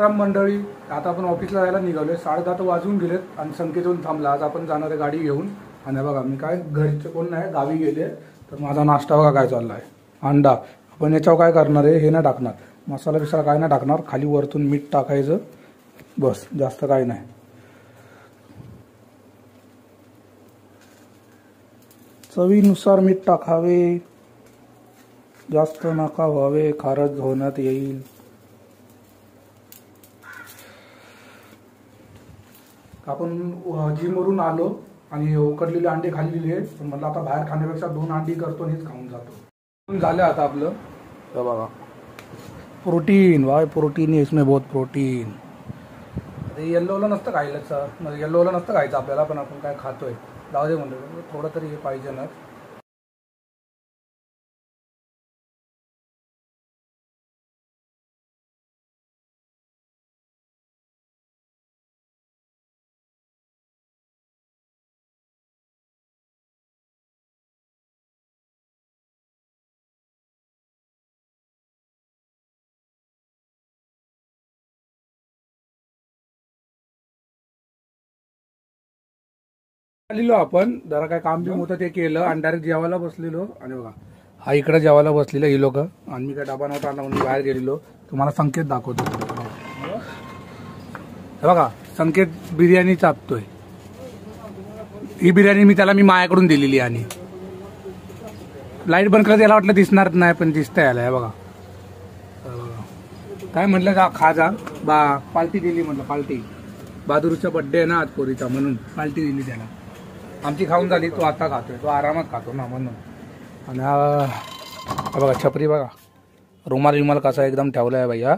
मंडळी, आता आपण ऑफिसला जायला निघालोय. 10:30 वाजून गेलेत आणि संकेतून थांबला. आज आपण जाणार आहे गाडी घेऊन. आणि बघा मी काय घरचे कोण नाही, गावी गेले. तर माझा नाश्ता बघा काय चालला आहे. अंडा. आपण याच्यावर काय करणार आहे, हे नाही टाकणार, मसाला बिसाला काय नाही टाकणार. खाली वरतून मीठ टाकायचं बस, जास्त काय नाही. चवीनुसार मीठ टाकावे, जास्त नका व्हावे, खारट होण्यात येईल. आपण जिमवरून आलो आणि उकडलेले अंडे खाल्लेले, पण म्हटलं आता बाहेर खाण्यापेक्षा 2 अंडी करतो आणि हेच खाऊन जातो. झालं आता आपलं. तर बघा प्रोटीन, वाय प्रोटीन, इसमें बहुत प्रोटीन. ते येल्लोला नसतं खायला सर, येल्लोला नसतं खायचं आपल्याला, पण आपण काय खातोय. जाऊ दे म्हणलं, थोडं तरी हे पाहिजे ना. आलेलो आपण जरा काय काम बिम होतं ते केलं आणि डायरेक्ट जेवायला बसलेलो. आणि बघा हा इकडे जेवायला बसलेला ही लोक, आणि मी काय डबा नव्हता आणला म्हणून बाहेर गेलेलो. तुम्हाला संकेत दाखवतो. हे बघा संकेत बिर्याणी चापतोय. ही बिर्याणी मी माझ्याकडून दिलेली. आणि लाईट बंद करत याला वाटलं दिसणार नाही, पण दिसतंय याला. हे बघा काय म्हटलं का खा जा बा, पार्टी दिली म्हटलं. पार्टी बहादूरचा बर्थडे आहे ना आज पोरीचा, म्हणून पार्टी दिली त्याला. आमची खाऊन झाली, तो आता खातोय, तो आरामात खातो ना म्हणून. आणि हा बघा छपरी बघा, रुमाल विमाल कसा एकदम ठेवला आहे भैया.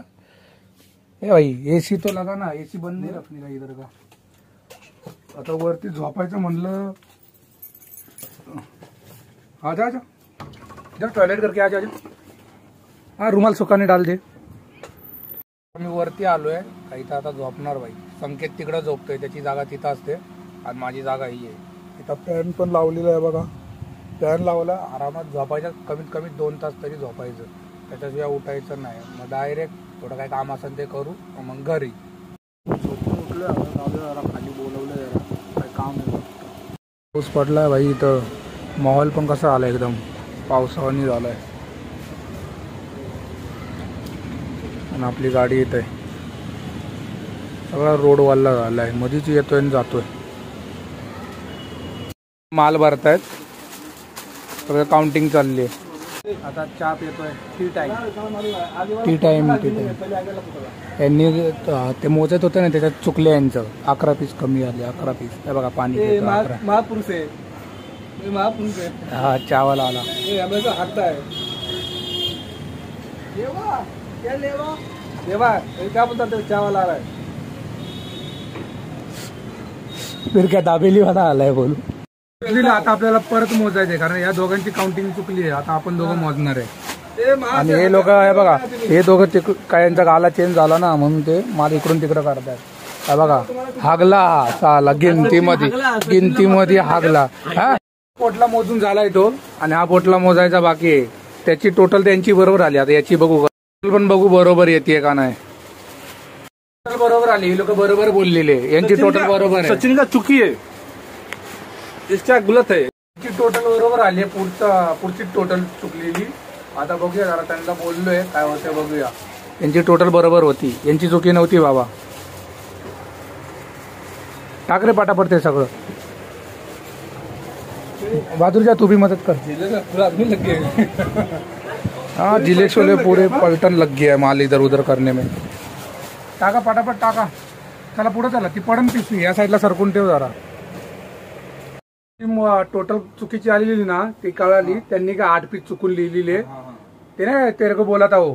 ए भाई एसी तो लगा ना, एसी बंद नाही रखने का इधर का. आता वरती झोपायचं म्हणलं. आ जा जा जा, टॉयलेट करके आ जा. हा रुमाल सुखाने डाल दे. मी वरती आलोय, इथं आता झोपणार बाई. संकेत तिकडं झोपतोय, त्याची जागा तिथं असते आणि माझी जागा ही आहे. इथं फॅन पण लावलेला आहे बघा. फॅन लावला, आरामात झोपायचं. कमीत कमी 2 तास तरी झोपायचं, त्याच्याशिवाय उठायचं नाही. मग डायरेक्ट थोडं काय काम असेल ते करू, मग घरी झोपून उठलं. जरा खाली बोलवलं, जरा काय काम आहे. पाऊस पडलाय भाई इथं. माहोल पण कसा आला, एकदम पावसावानी झालाय. आणि आपली गाडी येत आहे, सगळा रोड वाला झालाय, मधीच येतोय आणि जातोय. माल भरतायत, सगळं काउंटिंग चालली आहे. आता चाप येतोय. T time. यांनी ते मोजत होते ना, त्याच्यात चुकले यांचं. 11 पीस कमी आले, 11 पीस. हे बघा पाणी महापुरुष आहे. हा चावाला आला. क्या बोलता चावल आ रहा है, फिर क्या दाबेली वाला आलाय बोलू. आता आपल्याला परत मोजायचंय, कारण या दोघांची काउंटिंग चुकली आहे. आता आपण दोघं मोजणार आहे. आणि हे लोक आहे बघा, हे दोघं काय यांचा गाला चेंज झाला ना, म्हणून ते माल इकडून तिकडं काढतात. हा बघा हागला, साला गिनतीमध्ये हागला. हा पोटला मोजून झालाय तो, आणि हा पोटला मोजायचा बाकी आहे. त्याची टोटल त्यांची बरोबर आली. आता याची बघू, पण बघू बरोबर येते का नाही. बरोबर आली, ही लोक बरोबर बोललेले. यांची टोटल बरोबर आहे. सचिन का चुकी आहे, इसका गलत आहे. यांची टोटल बरोबर आली, पुढची टोटल चुकलेली. आता बघूया जरा, त्यांना बोललोय काय होतं बघूया. यांची टोटल बरोबर होती, यांची चुकी नव्हती बाबा. टाक रे पाटापट ते सगळं. बहादुर तू भी मदद कर. हाँ जिले छोले पूरे पलटन लग गया है माल इधर उधर करने में. टाका पटापट टाका. चला पुढे चला, ती पडन पिशवी या साईडला सरकून ठेव जरा. टोटल चुकीची आलेली ना, ती कळाली. त्यांनी काय 8 पीस चुकून लिहिलेले. ते ना तेरे को बोला था वो,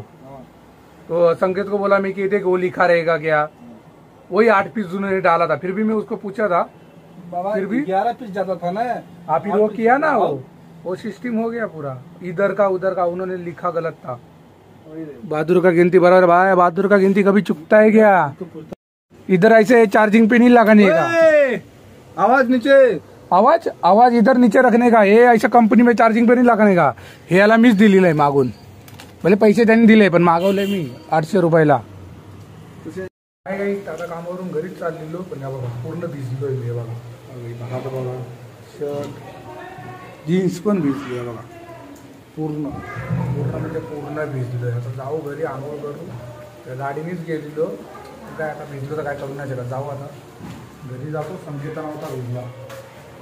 तो संकेत को बोला मैं कि देख वो लिखा रहेगा क्या, वही 8 पीस उन्होंने डाला था. फिर भी मैं उसको पूछा था, फिर भी 11 पीस जाता था ना. आप ही वो किया ना, वो सिस्टम हो गया पूरा. इधर का उधर का उन्होंने लिखा गलत था. बहादुर का गिनती बराबर भाई, बहादुर का गिनती कभी चुकता है क्या. इधर ऐसे चार्जिंग पे नहीं लगाने का. आवाज नीचे, आवाज इधर नीचे रखने का. हे ऐसा कंपनी में चार्जिंग पे नहीं लगाने का. हे याला मीच दिलेलं आहे मागून. भले पैसे त्यांनी दिले, पण मागवले मी 800 रुपयाला. काय काही आता कामावरून घरीच चाललेलो पण या बघा पूर्ण भिजलोय मी. हे बघा आता बघा शर्ट जीन्स पण भिजली आहे बघा. पूर्ण म्हणजे पूर्ण भिजलोय. आता जाऊ घरी आंघोळ करू. त्या गाडीनेच गेलेलो काय आता भिजलो तर काय करू नाही शकत. जाऊ आता घरी जातो. संगीता नव्हता भिजला.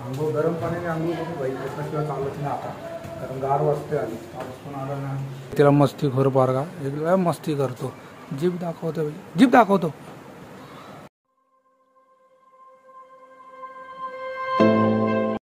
आंघोळ गरम पाण्याने आंघोळ करू बाई. त्याच्याशिवाय चालत नाही आता कारण गार वाजते आली. पाऊस पण आला ना. तिला मस्ती खोर पारगा एक मस्ती करतो. जीप दाखवतो. जीप दाखवतो.